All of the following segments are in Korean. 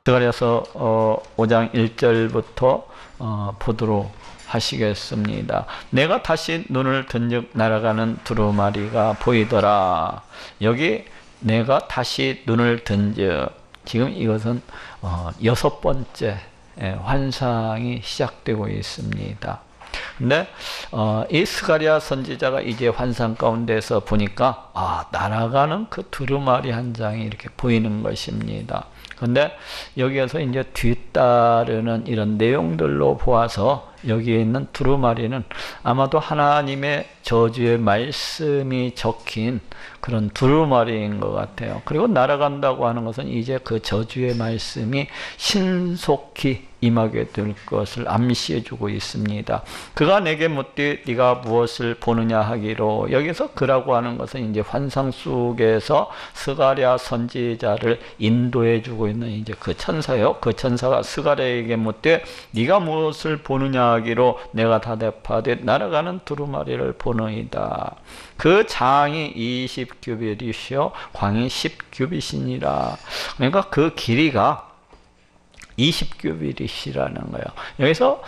스가랴서 5장 1절부터 보도록 하시겠습니다. 내가 다시 눈을 든즉 날아가는 두루마리가 보이더라. 여기 내가 다시 눈을 든즉, 지금 이것은 6번째 환상이 시작되고 있습니다. 근데 이 스가랴 선지자가 이제 환상 가운데서 보니까 날아가는 그 두루마리 한 장이 이렇게 보이는 것입니다. 근데 여기에서 이제 뒤따르는 이런 내용들로 보아서 여기에 있는 두루마리는 아마도 하나님의 저주의 말씀이 적힌 그런 두루마리인 것 같아요. 그리고 날아간다고 하는 것은 이제 그 저주의 말씀이 신속히 임하게 될 것을 암시해 주고 있습니다. 그가 내게 묻되 네가 무엇을 보느냐 하기로, 여기서 그라고 하는 것은 이제 환상 속에서 스가랴 선지자를 인도해 주고 있는 이제 그 천사요. 그 천사가 스가랴에게 묻되 네가 무엇을 보느냐 하기로 내가 대답하되 날아가는 두루마리를 보느이다. 그 장이 20규빗이시요 광이 10규빗이니라. 그러니까 그 길이가 20규빗이라는 거예요. 여기서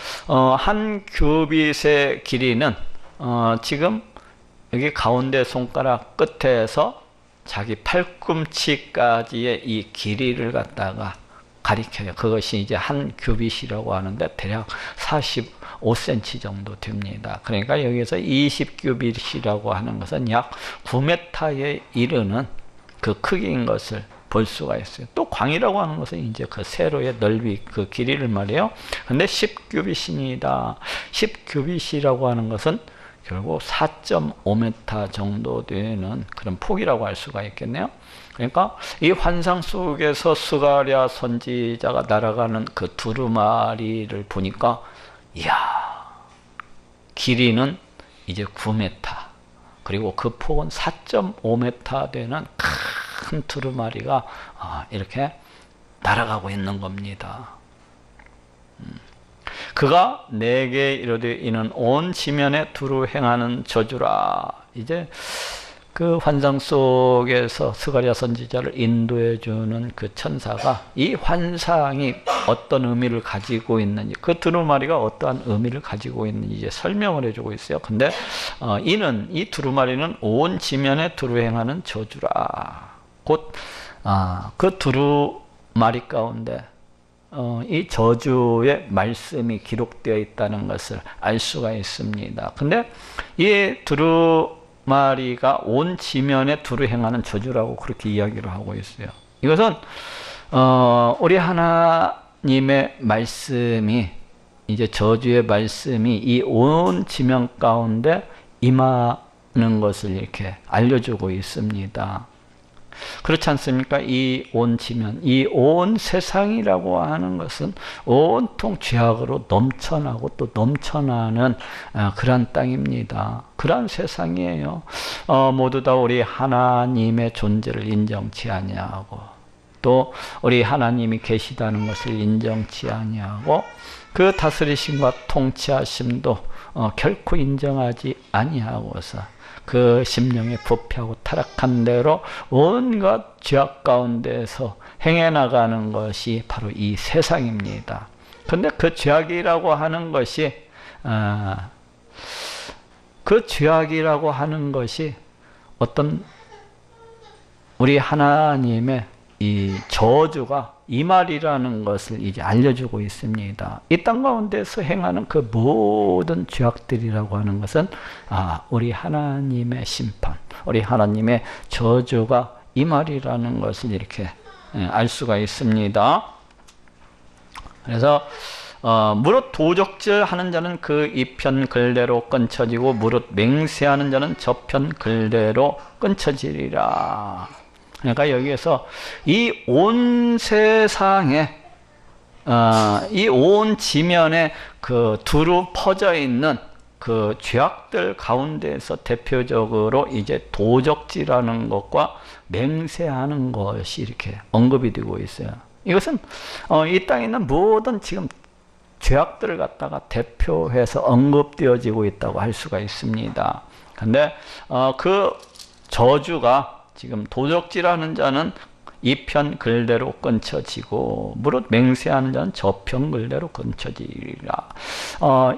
한 규빗의 길이는 지금 여기 가운데 손가락 끝에서 자기 팔꿈치까지의 이 길이를 갖다가 가리켜요. 그것이 이제 한 규빗이라고 하는데 대략 45cm 정도 됩니다. 그러니까 여기서 20규빗이라고 하는 것은 약 9m에 이르는 그 크기인 것을 볼 수가 있어요. 또 광이라고 하는 것은 이제 그 세로의 넓이, 그 길이를 말해요. 근데 10규빗입니다. 10규빗이라고 하는 것은 결국 4.5m 정도 되는 그런 폭이라고 할 수가 있겠네요. 그러니까 이 환상 속에서 스가랴 선지자가 날아가는 그 두루마리를 보니까, 이야, 길이는 이제 9m, 그리고 그 폭은 4.5m 되는 큰 두루마리가 이렇게 날아가고 있는 겁니다. 그가 내게 이르되 이는 온 지면에 두루 행하는 저주라. 이제 그 환상 속에서 스가랴 선지자를 인도해 주는 그 천사가 이 환상이 어떤 의미를 가지고 있는지, 그 두루마리가 어떠한 의미를 가지고 있는지 이제 설명을 해주고 있어요. 근데 이 두루마리는 온 지면에 두루 행하는 저주라. 곧 그 두루마리 가운데 이 저주의 말씀이 기록되어 있다는 것을 알 수가 있습니다. 근데 이 두루마리가 온 지면에 두루 행하는 저주라고 그렇게 이야기를 하고 있어요. 이것은 우리 하나님의 말씀이, 이제 저주의 말씀이 이 온 지면 가운데 임하는 것을 이렇게 알려주고 있습니다. 그렇지 않습니까? 이 온 지면, 이 온 세상이라고 하는 것은 온통 죄악으로 넘쳐나고 또 넘쳐나는 그러한 땅입니다. 그러한 세상이에요. 모두 다 우리 하나님의 존재를 인정치 아니하고, 또 우리 하나님이 계시다는 것을 인정치 아니하고, 그 다스리심과 통치하심도 결코 인정하지 아니하고서 그 심령에 부패하고 타락한 대로 온갖 죄악 가운데서 행해 나가는 것이 바로 이 세상입니다. 그런데 그 죄악이라고 하는 것이 어떤 우리 하나님의 이 저주가 이 말이라는 것을 이제 알려주고 있습니다. 이 땅 가운데서 행하는 그 모든 죄악들이라고 하는 것은 우리 하나님의 심판, 우리 하나님의 저주가 이 말이라는 것을 이렇게 알 수가 있습니다. 그래서 무릇 도적질 하는 자는 그 이편 글대로 끊쳐지고 무릇 맹세하는 자는 저편 글대로 끊쳐지리라. 그러니까 여기에서 이 온 세상에, 이 온 지면에 그 두루 퍼져 있는 그 죄악들 가운데서 대표적으로 이제 도적질하는 것과 맹세하는 것이 이렇게 언급이 되고 있어요. 이것은 이 땅에 있는 모든 지금 죄악들을 갖다가 대표해서 언급되어지고 있다고 할 수가 있습니다. 근데 그 저주가 지금 도적질하는 자는 이편 글대로 끊쳐지고 무릇 맹세하는 자는 저편 글대로 끊쳐지리라.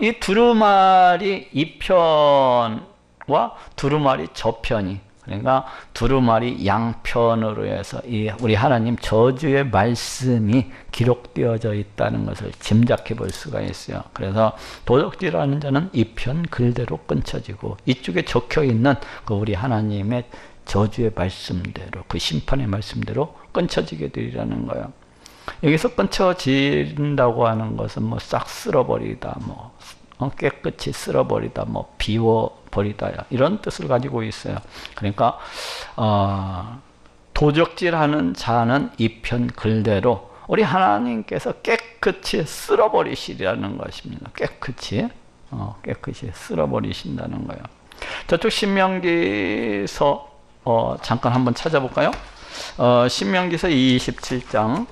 이 두루마리 이편과 두루마리 저편이, 그러니까 두루마리 양편으로 해서 이 우리 하나님 저주의 말씀이 기록되어져 있다는 것을 짐작해 볼 수가 있어요. 그래서 도적질하는 자는 이편 글대로 끊쳐지고 이쪽에 적혀 있는 그 우리 하나님의 저주의 말씀대로, 그 심판의 말씀대로 끊쳐지게 되리라는 거예요. 여기서 끊쳐진다고 하는 것은 뭐 싹 쓸어버리다, 뭐 깨끗이 쓸어버리다, 뭐 비워버리다, 이런 뜻을 가지고 있어요. 그러니까 도적질하는 자는 이편 글대로 우리 하나님께서 깨끗이 쓸어버리시리라는 것입니다. 깨끗이 쓸어버리신다는 거예요. 저쪽 신명기서 잠깐 한번 찾아볼까요? 신명기서 27장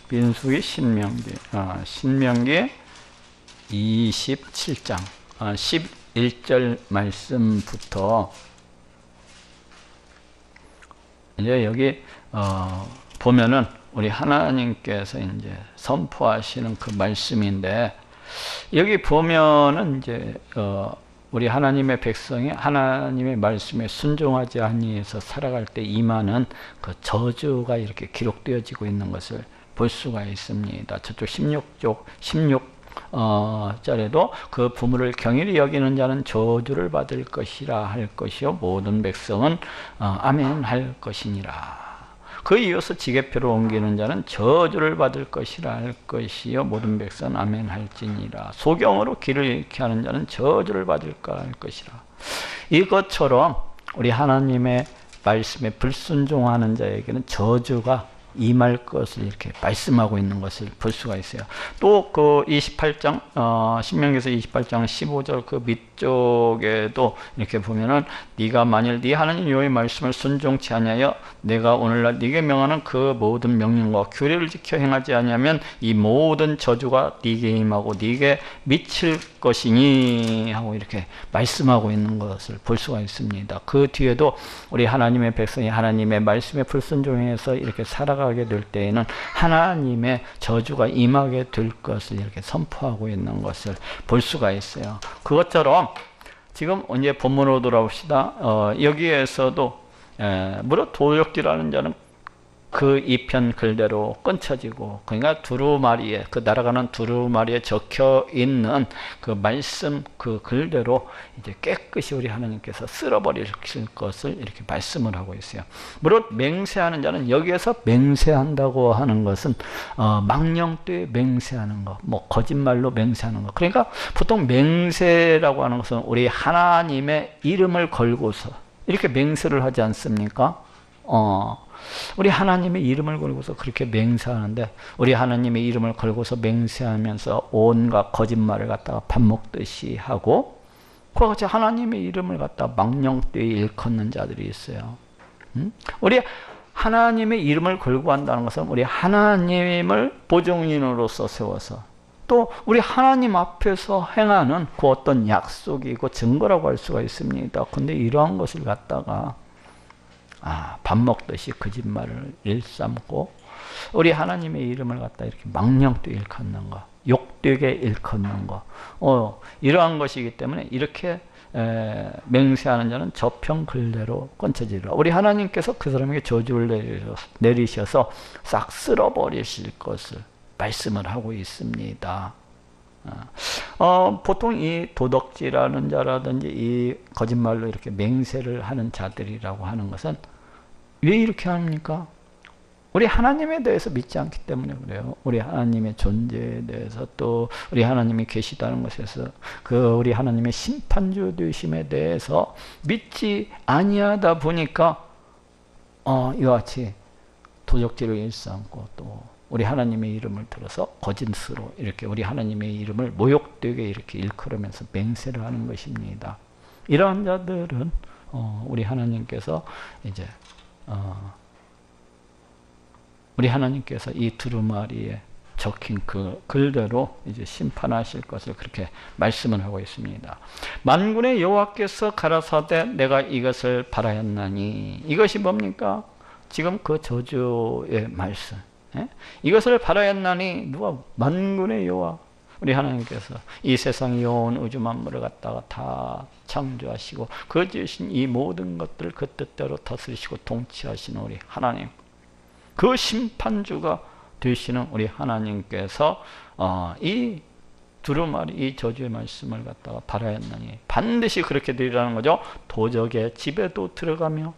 민수기 신명기 신명기 27장 11절 말씀부터 이제 여기 보면은 우리 하나님께서 이제 선포하시는 그 말씀인데, 여기 보면은 이제 우리 하나님의 백성이 하나님의 말씀에 순종하지 아니해서 살아갈 때 임하는 그 저주가 이렇게 기록되어지고 있는 것을 볼 수가 있습니다. 저쪽 16절에도 그 부모를 경일히 여기는 자는 저주를 받을 것이라 할 것이요 모든 백성은 아멘 할 것이니라. 그 이어서 지게표를 옮기는 자는 저주를 받을 것이라 할 것이요 모든 백성은 아멘 할지니라. 소경으로 길을 잃게 하는 자는 저주를 받을까 할 것이라. 이것처럼 우리 하나님의 말씀에 불순종하는 자에게는 저주가 임할 것을 이렇게 말씀하고 있는 것을 볼 수가 있어요. 또 그 28장 신명기서 28장 15절 그 밑쪽에도 이렇게 보면은 네가 만일 네 하나님 여호와의 말씀을 순종치 아니하여 내가 오늘날 네게 명하는 그 모든 명령과 규례를 지켜 행하지 아니하면 이 모든 저주가 네게 임하고 네게 미칠 것이니 하고 이렇게 말씀하고 있는 것을 볼 수가 있습니다. 그 뒤에도 우리 하나님의 백성이 하나님의 말씀에 불순종해서 이렇게 살아가게 될 때에는 하나님의 저주가 임하게 될 것을 이렇게 선포하고 있는 것을 볼 수가 있어요. 그것처럼 지금 이제 본문으로 돌아옵시다. 여기에서도 무릇 도적질하는 자는 그 이편 글대로 끊쳐지고, 그러니까 두루마리에 그 날아가는 두루마리에 적혀 있는 그 말씀 그 글대로 이제 깨끗이 우리 하나님께서 쓸어버릴 것을 이렇게 말씀을 하고 있어요. 물론 맹세하는 자는, 여기에서 맹세한다고 하는 것은 망령되이 맹세하는 것, 뭐 거짓말로 맹세하는 것. 그러니까 보통 맹세라고 하는 것은 우리 하나님의 이름을 걸고서 이렇게 맹세를 하지 않습니까? 우리 하나님의 이름을 걸고서 그렇게 맹세하는데, 우리 하나님의 이름을 걸고서 맹세하면서 온갖 거짓말을 갖다가 밥 먹듯이 하고, 그와 같이 하나님의 이름을 갖다가 망령되이 일컫는 자들이 있어요. 우리 하나님의 이름을 걸고 한다는 것은 우리 하나님을 보증인으로서 세워서 또 우리 하나님 앞에서 행하는 그 어떤 약속이고 증거라고 할 수가 있습니다. 근데 이러한 것을 갖다가 밥 먹듯이 거짓말을 일삼고 우리 하나님의 이름을 갖다 이렇게 망령되이 일컫는 것, 욕되게 일컫는 것, 이러한 것이기 때문에 이렇게 맹세하는 자는 저편 글대로 끊쳐지리라. 우리 하나님께서 그 사람에게 저주를 내리셔서 싹 쓸어버리실 것을 말씀을 하고 있습니다. 보통 이 도덕질하는 자라든지 이 거짓말로 이렇게 맹세를 하는 자들이라고 하는 것은 왜 이렇게 합니까? 우리 하나님에 대해서 믿지 않기 때문에 그래요. 우리 하나님의 존재에 대해서, 또 우리 하나님이 계시다는 것에서 그 우리 하나님의 심판주 되심에 대해서 믿지 아니하다 보니까 이와 같이 도적질을 일삼고 또 우리 하나님의 이름을 들어서 거짓으로 이렇게 우리 하나님의 이름을 모욕되게 이렇게 일컬으면서 맹세를 하는 것입니다. 이러한 자들은 우리 하나님께서 이제 우리 하나님께서 이 두루마리에 적힌 그 글대로 이제 심판하실 것을 그렇게 말씀을 하고 있습니다. 만군의 여호와께서 가라사대 내가 이것을 바라였나니, 이것이 뭡니까? 지금 그 저주의 말씀. 이것을 바라였나니, 누가? 만군의 여호와, 우리 하나님께서 이 세상의 온 우주 만물을 갖다가 다 창조하시고 그 지으신 이 모든 것들을 그 뜻대로 다스리시고 통치하시는 우리 하나님, 그 심판주가 되시는 우리 하나님께서 이 두루마리, 이 저주의 말씀을 갖다가 바라였나니, 반드시 그렇게 되리라는 거죠. 도적의 집에도 들어가며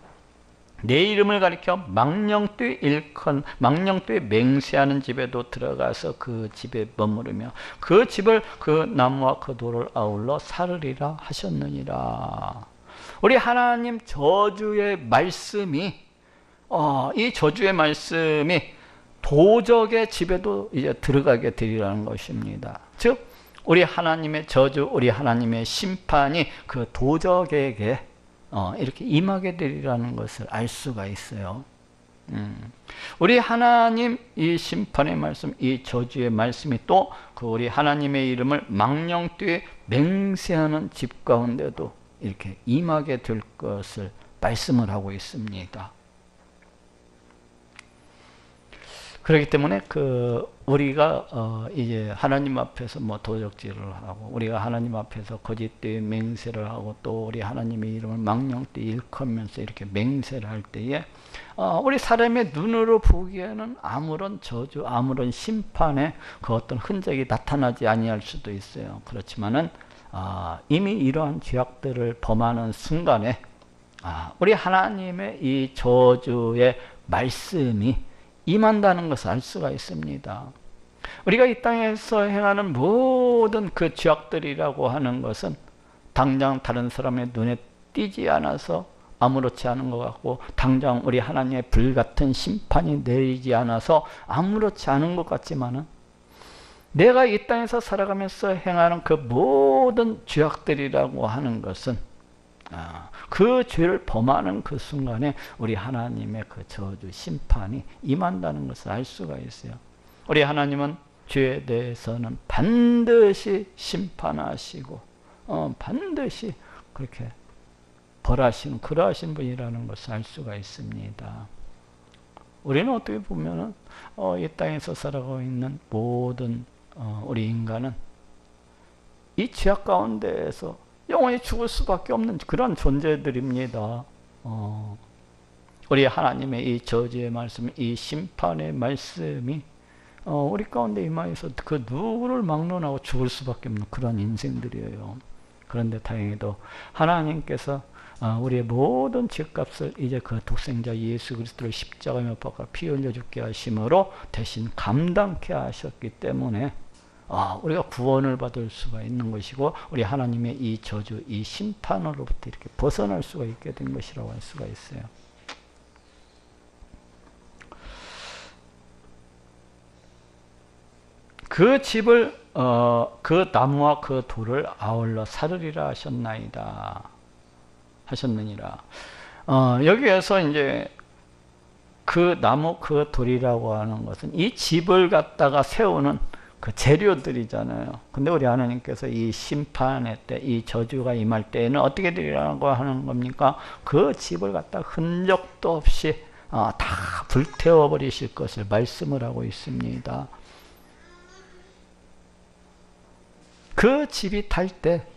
내 이름을 가리켜 망령되이 일컫, 망령되이 맹세하는 집에도 들어가서 그 집에 머무르며 그 집을 그 나무와 그 돌을 아울러 사르리라 하셨느니라. 우리 하나님 저주의 말씀이 이 저주의 말씀이 도적의 집에도 이제 들어가게 되리라는 것입니다. 즉 우리 하나님의 저주, 우리 하나님의 심판이 그 도적에게 이렇게 임하게 되리라는 것을 알 수가 있어요. 우리 하나님 이 심판의 말씀, 이 저주의 말씀이 또 그 우리 하나님의 이름을 망령되이 맹세하는 집 가운데도 이렇게 임하게 될 것을 말씀을 하고 있습니다. 그렇기 때문에 우리가 이제 하나님 앞에서 뭐 도적질을 하고, 우리가 하나님 앞에서 거짓되이 맹세를 하고, 또 우리 하나님의 이름을 망령되이 일컫으면서 이렇게 맹세를 할 때에 우리 사람의 눈으로 보기에는 아무런 저주, 아무런 심판의 그 어떤 흔적이 나타나지 아니할 수도 있어요. 그렇지만은 이미 이러한 죄악들을 범하는 순간에 우리 하나님의 이 저주의 말씀이 임한다는 것을 알 수가 있습니다. 우리가 이 땅에서 행하는 모든 그 죄악들이라고 하는 것은 당장 다른 사람의 눈에 띄지 않아서 아무렇지 않은 것 같고, 당장 우리 하나님의 불같은 심판이 내리지 않아서 아무렇지 않은 것 같지만은, 내가 이 땅에서 살아가면서 행하는 그 모든 죄악들이라고 하는 것은 그 죄를 범하는 그 순간에 우리 하나님의 그 저주 심판이 임한다는 것을 알 수가 있어요. 우리 하나님은 죄에 대해서는 반드시 심판하시고 반드시 그렇게 벌하시는 그러하신 분이라는 것을 알 수가 있습니다. 우리는 어떻게 보면은 이 땅에서 살아가고 있는 모든 우리 인간은 이 죄악 가운데에서 영원히 죽을 수밖에 없는 그런 존재들입니다. 우리 하나님의 이 저주의 말씀, 이 심판의 말씀이 우리 가운데 임하여서 그 누구를 막론하고 죽을 수밖에 없는 그런 인생들이에요. 그런데 다행히도 하나님께서 우리의 모든 죄값을 이제 그 독생자 예수 그리스도를 십자가에 못 박아 피 흘려 죽게 하심으로 대신 감당케 하셨기 때문에 우리가 구원을 받을 수가 있는 것이고, 우리 하나님의 이 저주, 이 심판으로부터 이렇게 벗어날 수가 있게 된 것이라고 할 수가 있어요. 그 집을 그 나무와 그 돌을 아울러 사르리라 하셨느니라. 여기에서 이제 그 나무 그 돌이라고 하는 것은 이 집을 갖다가 세우는 그 재료들이잖아요. 근데 우리 하나님께서 이 심판의 때, 이 저주가 임할 때에는 어떻게 되리라고 하는 겁니까? 그 집을 갖다 흔적도 없이 다 불태워 버리실 것을 말씀을 하고 있습니다. 그 집이 탈 때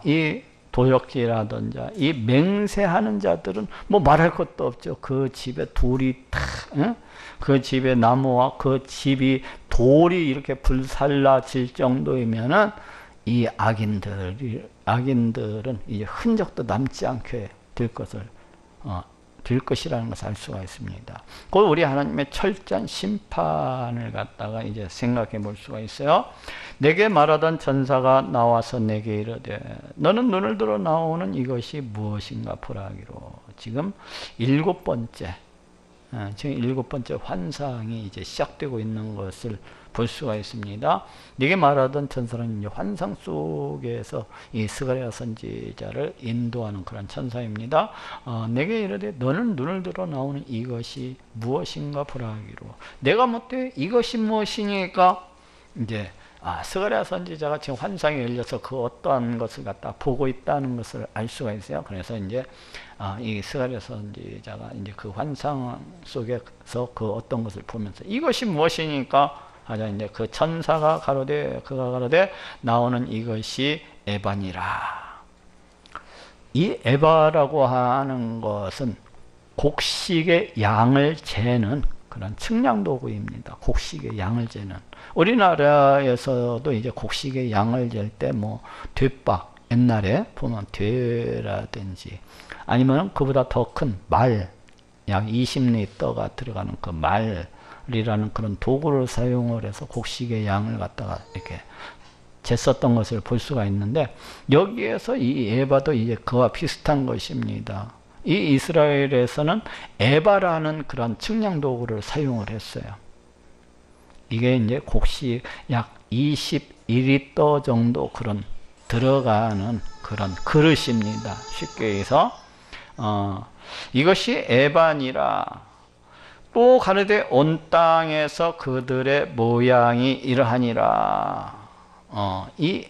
이 도적질하던 자, 이 맹세하는 자들은 뭐 말할 것도 없죠. 그 집에 돌이 그 집의 나무와 그 집이 돌이 이렇게 불살라질 정도이면은 이 악인들은 이제 흔적도 남지 않게 될 것이라는 것을 알 수가 있습니다. 곧 우리 하나님의 철저한 심판을 갖다가 이제 생각해 볼 수가 있어요. 내게 말하던 전사가 나와서 내게 이르되 너는 눈을 들어 나오는 이것이 무엇인가 보라 하기로. 지금 7번째 지금 7번째 환상이 이제 시작되고 있는 것을 볼 수가 있습니다. 내게 말하던 천사는 이제 환상 속에서 이 스가랴 선지자를 인도하는 그런 천사입니다. 내게 이르되 너는 눈을 들어 나오는 이것이 무엇인가 보라 하기로. 내가 묻되 이것이 무엇이니까 이제 스가랴 선지자가 지금 환상이 열려서 그 어떠한 것을 갖다 보고 있다는 것을 알 수가 있어요. 그래서 이제 이 스가랴 선지자가 이제 그 환상 속에서 그 어떤 것을 보면서 이것이 무엇이니까 하자 이제 그 천사가 가로되 그가 가로되 나오는 이것이 에바니라. 이 에바라고 하는 것은 곡식의 양을 재는 그런 측량 도구입니다. 곡식의 양을 재는. 우리나라에서도 이제 곡식의 양을 잴 때 뭐 뒷박, 옛날에 보면 되라든지 아니면 그보다 더 큰 말, 약 20리터가 들어가는 그 말이라는 그런 도구를 사용을 해서 곡식의 양을 갖다가 이렇게 쟀었던 것을 볼 수가 있는데, 여기에서 이 에바도 이제 그와 비슷한 것입니다. 이 이스라엘에서는 에바라는 그런 측량 도구를 사용을 했어요. 이게 이제 곡식 약 21리터 정도 그런 들어가는 그런 그릇입니다. 쉽게 해서 이것이 에바니라. 또 가로되 온 땅에서 그들의 모양이 이러하니라. 이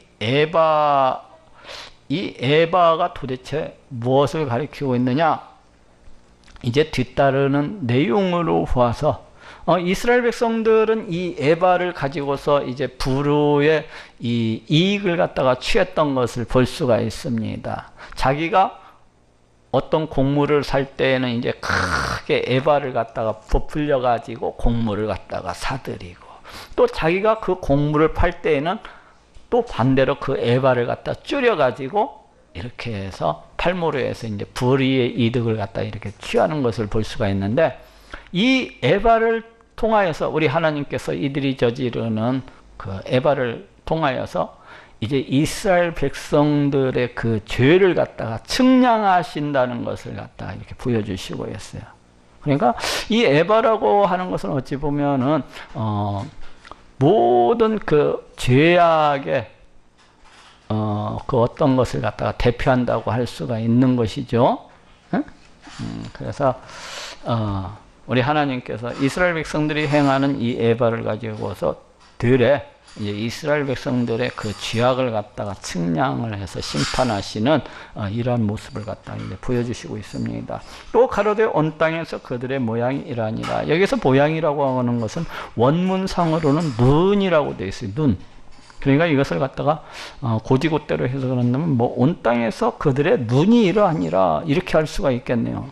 에바가 도대체 무엇을 가리키고 있느냐? 이제 뒤따르는 내용으로 보아서 이스라엘 백성들은 이 에바를 가지고서 이제 부르의 이 이익을 갖다가 취했던 것을 볼 수가 있습니다. 자기가 어떤 곡물을 살 때에는 이제 크게 에바를 갖다가 부풀려 가지고 곡물을 갖다가 사들이고, 또 자기가 그 곡물을 팔 때에는 또 반대로 그 에바를 갖다 줄여 가지고 이렇게 해서 팔모로 해서 이제 불의의 이득을 갖다 이렇게 취하는 것을 볼 수가 있는데, 이 에바를 통하여서 우리 하나님께서 이들이 저지르는 그 에바를 통하여서 이제 이스라엘 백성들의 그 죄를 갖다가 측량하신다는 것을 갖다가 이렇게 보여주시고 있어요. 그러니까 이 에바라고 하는 것은 어찌 보면은 모든 그 죄악의 그 어떤 것을 갖다가 대표한다고 할 수가 있는 것이죠. 그래서 우리 하나님께서 이스라엘 백성들이 행하는 이 에바를 가지고서 이제 이스라엘 백성들의 그 죄악을 갖다가 측량을 해서 심판하시는 이러한 모습을 갖다가 이제 보여주시고 있습니다. 또 가로되 온 땅에서 그들의 모양이 이러하니라. 여기서 모양이라고 하는 것은 원문상으로는 눈이라고 되어 있어요. 눈. 그러니까 이것을 갖다가 고지고대로 해석을 한다면 뭐 온 땅에서 그들의 눈이 이러하니라 이렇게 할 수가 있겠네요.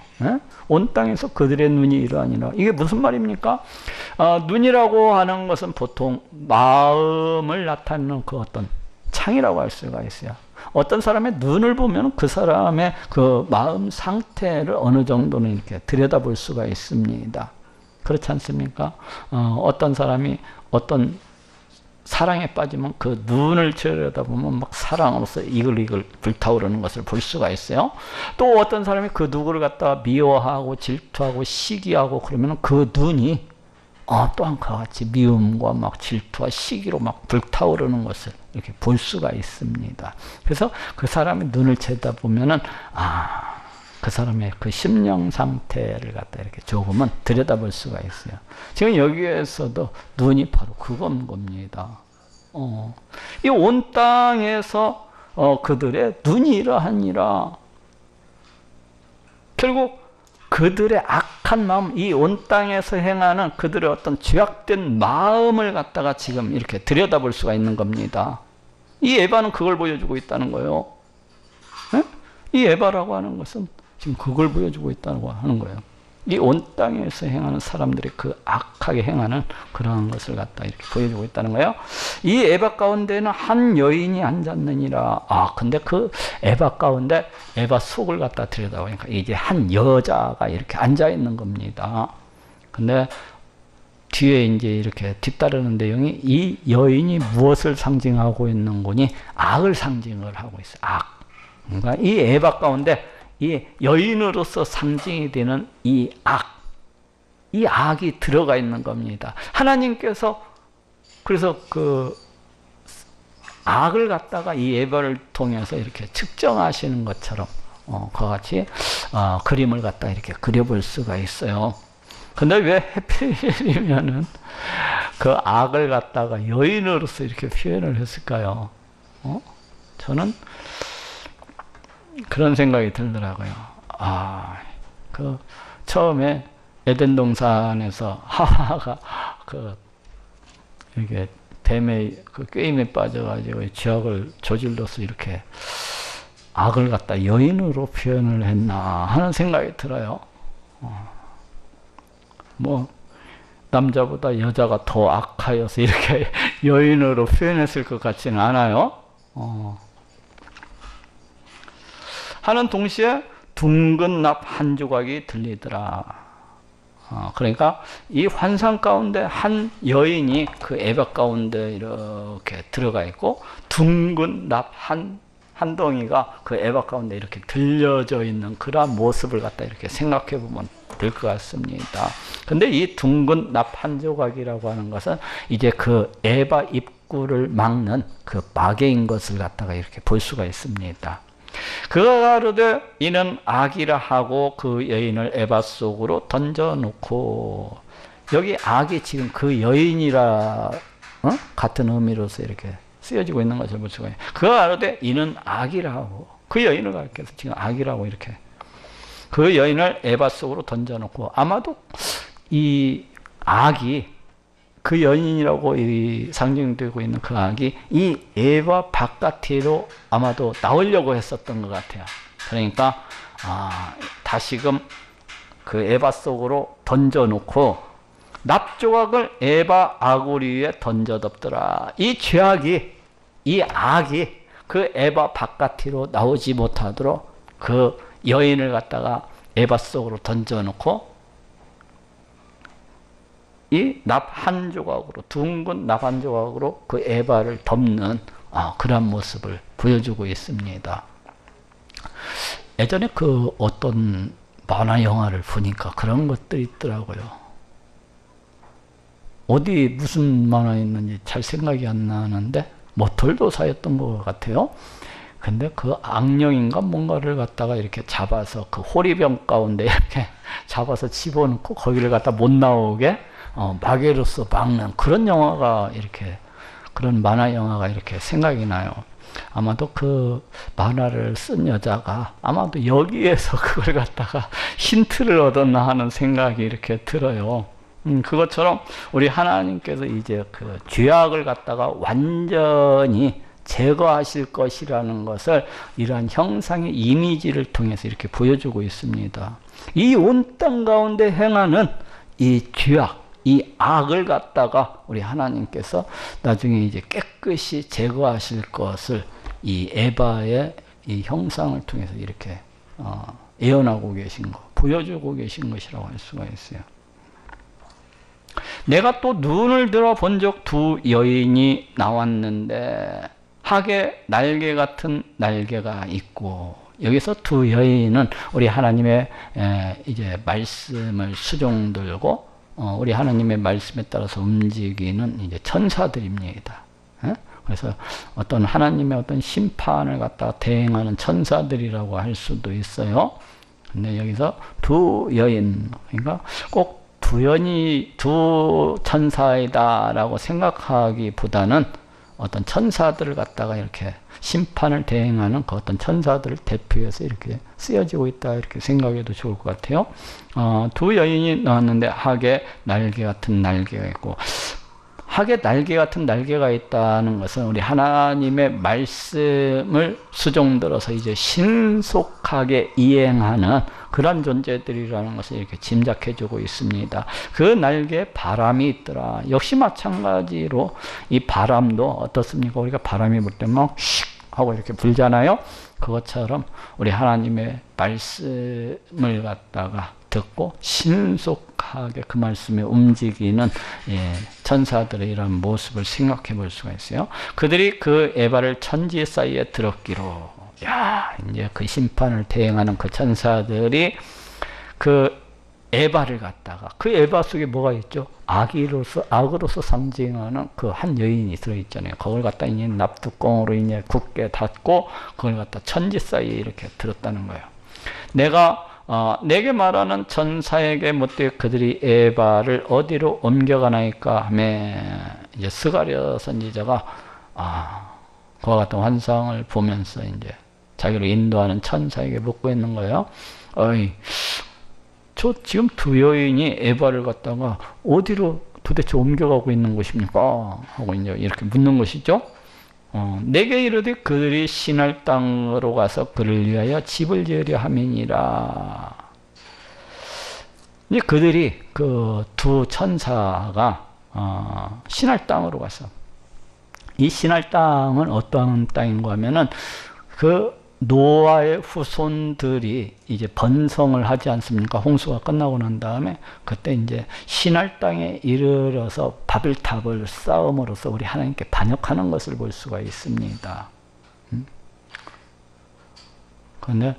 온 땅에서 그들의 눈이 이러하니라. 이게 무슨 말입니까? 눈이라고 하는 것은 보통 마음을 나타내는 그 어떤 창이라고 할 수가 있어요. 어떤 사람의 눈을 보면 그 사람의 그 마음 상태를 어느 정도는 이렇게 들여다볼 수가 있습니다. 그렇지 않습니까? 어떤 사람이 어떤 사랑에 빠지면 그 눈을 들여다보면 막 사랑으로서 이글이글 불타오르는 것을 볼 수가 있어요. 또 어떤 사람이 그 누구를 갖다가 미워하고 질투하고 시기하고 그러면 그 눈이 또한 그와 같이 미움과 막 질투와 시기로 막 불타오르는 것을 이렇게 볼 수가 있습니다. 그래서 그 사람의 눈을 쳐다보면은 그 사람의 그 심령 상태를 갖다 이렇게 조금은 들여다볼 수가 있어요. 지금 여기에서도 눈이 바로 그건 겁니다. 이 온 땅에서 그들의 눈이 이러하니라. 결국 그들의 악한 마음, 이 온 땅에서 행하는 그들의 어떤 죄악된 마음을 갖다가 지금 이렇게 들여다볼 수가 있는 겁니다. 이 에바는 그걸 보여주고 있다는 거예요. 이 에바라고 하는 것은 지금 그걸 보여주고 있다고 하는 거예요. 이 온 땅에서 행하는 사람들이 그 악하게 행하는 그러한 것을 갖다 이렇게 보여주고 있다는 거예요. 이 에바 가운데는 한 여인이 앉았느니라. 근데 그 에바 가운데 에바 속을 갖다 들여다보니까 이제 한 여자가 이렇게 앉아 있는 겁니다. 근데 뒤에 이제 이렇게 뒤따르는 내용이 이 여인이 무엇을 상징하고 있는 거니? 악을 상징을 하고 있어요. 악. 그러니까 이 에바 가운데 이 여인으로서 상징이 되는 이 악, 이 악이 들어가 있는 겁니다. 하나님께서 그래서 그 악을 갖다가 이 에바를 통해서 이렇게 측정하시는 것처럼 그와 같이 그림을 갖다 이렇게 그려볼 수가 있어요. 근데 왜 해필이면은 그 악을 갖다가 여인으로서 이렇게 표현을 했을까요? 저는 그런 생각이 들더라고요. 그 처음에 에덴 동산에서 하와가 이게 뱀의 그 꾀임에 빠져가지고 죄악을 저질러서 이렇게 악을 갖다 여인으로 표현을 했나 하는 생각이 들어요. 뭐 남자보다 여자가 더 악하여서 이렇게 여인으로 표현했을 것 같지는 않아요. 하는 동시에 둥근 납 한 조각이 들리더라. 그러니까 이 환상 가운데 한 여인이 그 에바 가운데 이렇게 들어가 있고 둥근 납 한 덩이가 그 에바 가운데 이렇게 들려져 있는 그러한 모습을 갖다 이렇게 생각해 보면 될 것 같습니다. 근데 이 둥근 납 한 조각이라고 하는 것은 이제 그 에바 입구를 막는 그 마개인 것을 갖다가 이렇게 볼 수가 있습니다. 그가 가로되 이는 악이라 하고 그 여인을 에바 속으로 던져놓고, 여기 악이 지금 그 여인이라 같은 의미로서 이렇게 쓰여지고 있는 것을 볼 수가 있어요. 그가 가로되 이는 악이라 하고, 그 여인을 가리켜서 지금 악이라고 이렇게 그 여인을 에바 속으로 던져놓고, 아마도 이 악이 그 여인이라고 이 상징되고 있는 그 악이 이 에바 바깥으로 아마도 나오려고 했었던 것 같아요. 그러니까 다시금 그 에바 속으로 던져놓고 납조각을 에바 아구리 위에 던져덮더라. 이 죄악이, 이 악이 그 에바 바깥으로 나오지 못하도록 그 여인을 갖다가 에바 속으로 던져놓고 이 납 한 조각으로, 둥근 납 한 조각으로 그 에바를 덮는 그런 모습을 보여주고 있습니다. 예전에 그 어떤 만화 영화를 보니까 그런 것들이 있더라고요. 어디 무슨 만화였는지 잘 생각이 안 나는데 뭐 돌도사였던 것 같아요. 근데 그 악령인가 뭔가를 갖다가 이렇게 잡아서 그 호리병 가운데 이렇게 잡아서 집어넣고 거기를 갖다 못 나오게 마개로서 막는 그런 영화가 이렇게, 그런 만화 영화가 이렇게 생각이 나요. 아마도 그 만화를 쓴 여자가 아마도 여기에서 그걸 갖다가 힌트를 얻었나 하는 생각이 이렇게 들어요. 그것처럼 우리 하나님께서 이제 그 죄악을 갖다가 완전히 제거하실 것이라는 것을 이러한 형상의 이미지를 통해서 이렇게 보여주고 있습니다. 이 온 땅 가운데 행하는 이 죄악, 이 악을 갖다가 우리 하나님께서 나중에 이제 깨끗이 제거하실 것을 이 에바의 이 형상을 통해서 이렇게 예언하고 계신 것, 보여주고 계신 것이라고 할 수가 있어요. 내가 또 눈을 들어 본적 두 여인이 나왔는데 학에 날개 같은 날개가 있고, 여기서 두 여인은 우리 하나님의 이제 말씀을 수종들고 우리 하나님의 말씀에 따라서 움직이는 이제 천사들입니다. 그래서 어떤 하나님의 어떤 심판을 갖다가 대행하는 천사들이라고 할 수도 있어요. 근데 여기서 두 여인, 그러니까 꼭 두 천사이다라고 생각하기보다는 어떤 천사들을 갖다가 이렇게 심판을 대행하는 그 어떤 천사들을 대표해서 이렇게 쓰여지고 있다, 이렇게 생각해도 좋을 것 같아요. 두 여인이 나왔는데 학에 날개 같은 날개가 있고, 학에 날개 같은 날개가 있다는 것은 우리 하나님의 말씀을 수종들어서 이제 신속하게 이행하는 그런 존재들이라는 것을 이렇게 짐작해주고 있습니다. 그 날개에 바람이 있더라. 역시 마찬가지로 이 바람도 어떻습니까? 우리가 바람이 불 때 막 슉 하고 이렇게 불잖아요. 그것처럼 우리 하나님의 말씀을 갖다가 듣고 신속하게 그 말씀에 움직이는 천사들의 이런 모습을 생각해 볼 수가 있어요. 그들이 그 에바를 천지 사이에 들었기로, 이제 그 심판을 대행하는 그 천사들이 그 에바를 갖다가 그 에바 속에 뭐가 있죠? 악으로서 상징하는 그 한 여인이 들어있잖아요. 그걸 갖다 이제 납뚜껑으로 이제 굳게 닫고 그걸 갖다 천지 사이에 이렇게 들었다는 거예요. 내게 말하는 천사에게 묻되 그들이 에바를 어디로 옮겨가나이까 하매 이제 스가랴 선지자가 그와 같은 환상을 보면서 이제 자기를 인도하는 천사에게 묻고 있는 거예요. 저 지금 두 여인이 에바를 갖다가 어디로 도대체 옮겨가고 있는 것입니까? 하고 이제 이렇게 묻는 것이죠. 내게 이르되 그들이 신할 땅으로 가서 그를 위하여 집을 지으려 함이니라. 이제 그들이 그 두 천사가 신할 땅으로 가서, 이 신할 땅은 어떠한 땅인가 하면은 그 노아의 후손들이 이제 번성을 하지 않습니까? 홍수가 끝나고 난 다음에 그때 이제 신할 땅에 이르러서 바벨탑을 쌓음으로써 우리 하나님께 반역하는 것을 볼 수가 있습니다. 그런데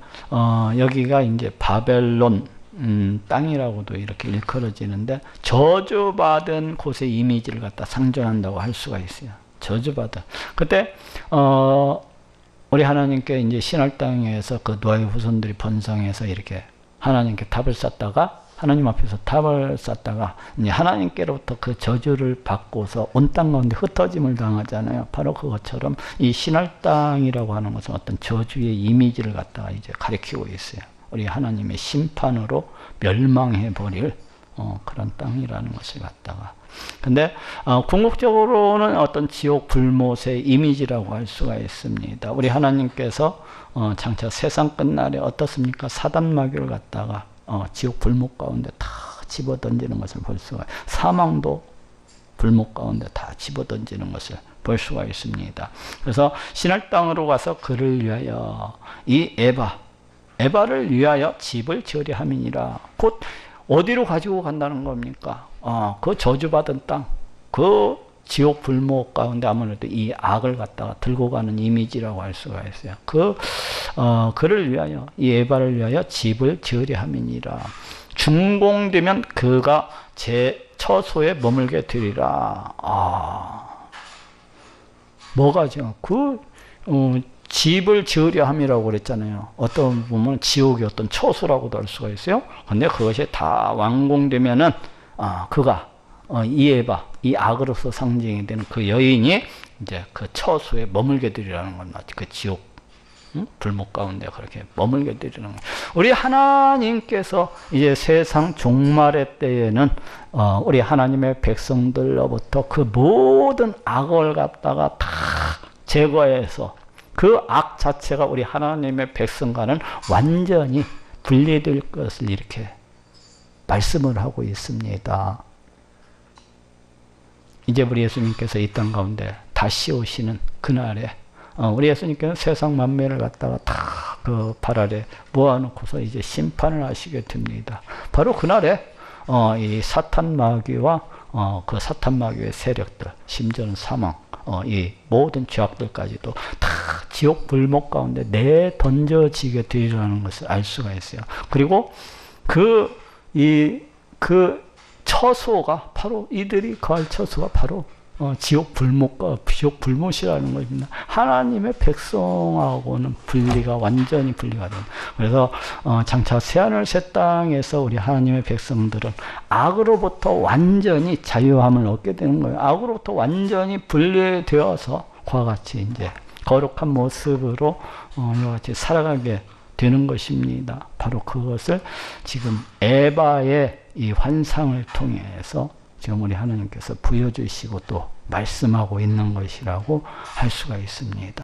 여기가 이제 바벨론 땅이라고도 이렇게 일컬어지는데 저주받은 곳의 이미지를 갖다 상징한다고 할 수가 있어요. 저주받은. 그때 우리 하나님께 이제 신할 땅에서 그 노아의 후손들이 번성해서 이렇게 하나님께 탑을 쌓다가, 하나님 앞에서 탑을 쌓다가 이제 하나님께로부터 그 저주를 받고서 온 땅 가운데 흩어짐을 당하잖아요. 바로 그것처럼 이 신할 땅이라고 하는 것은 어떤 저주의 이미지를 갖다가 이제 가리키고 있어요. 우리 하나님의 심판으로 멸망해 버릴 그런 땅이라는 것을 갖다가. 근데 궁극적으로는 어떤 지옥 불못의 이미지라고 할 수가 있습니다. 우리 하나님께서 장차 세상 끝날에 어떻습니까? 사단 마귀를 갖다가 지옥 불못 가운데 다 집어던지는 것을 볼 수가, 사망도 불못 가운데 다 집어던지는 것을 볼 수가 있습니다. 그래서 신할 땅으로 가서 그를 위하여, 이 에바를 위하여 집을 지으려 함이니라. 곧 어디로 가지고 간다는 겁니까? 그 저주받은 땅, 그 지옥 불목 가운데 아무래도 이 악을 갖다가 들고 가는 이미지라고 할 수가 있어요. 그를 위하여, 이 에바를 위하여 집을 지으려 함이니라. 준공되면 그가 제 처소에 머물게 되리라. 뭐가죠? 집을 지으려 함이라고 그랬잖아요. 어떤 보면 지옥의 어떤 처소라고도 할 수가 있어요. 근데 그것이 다 완공되면은 그가 이 에바, 이 악으로서 상징이 되는 그 여인이 이제 그 처소에 머물게 되리라는 건 마치 그 지옥 불목 가운데 그렇게 머물게 되리는 거예요. 우리 하나님께서 이제 세상 종말의 때에는 우리 하나님의 백성들로부터 그 모든 악을 갖다가 다 제거해서 그 악 자체가 우리 하나님의 백성과는 완전히 분리될 것을 이렇게 말씀을 하고 있습니다. 이제 우리 예수님께서 이 땅 가운데 다시 오시는 그날에 우리 예수님께서 세상 만민을 갖다가 다 그 발 아래 모아놓고서 이제 심판을 하시게 됩니다. 바로 그날에 이 사탄 마귀와 그 사탄 마귀의 세력들, 심지어는 사망, 이 모든 죄악들까지도 다 지옥 불목 가운데 내던져지게 되리라는 것을 알 수가 있어요. 그리고 그 처소가 바로, 이들이 거할 처소가 바로 지옥 불목과 지옥 불못이라는 것입니다. 하나님의 백성하고는 완전히 분리가 됩니다. 그래서 장차 새하늘 새 땅에서 우리 하나님의 백성들은 악으로부터 완전히 자유함을 얻게 되는 거예요. 악으로부터 완전히 분리되어서 그와 같이 이제 거룩한 모습으로 이와 같이 살아가게 되는 것입니다. 바로 그것을 지금 에바의 이 환상을 통해서 지금 우리 하나님께서 부여주시고 또 말씀하고 있는 것이라고 할 수가 있습니다.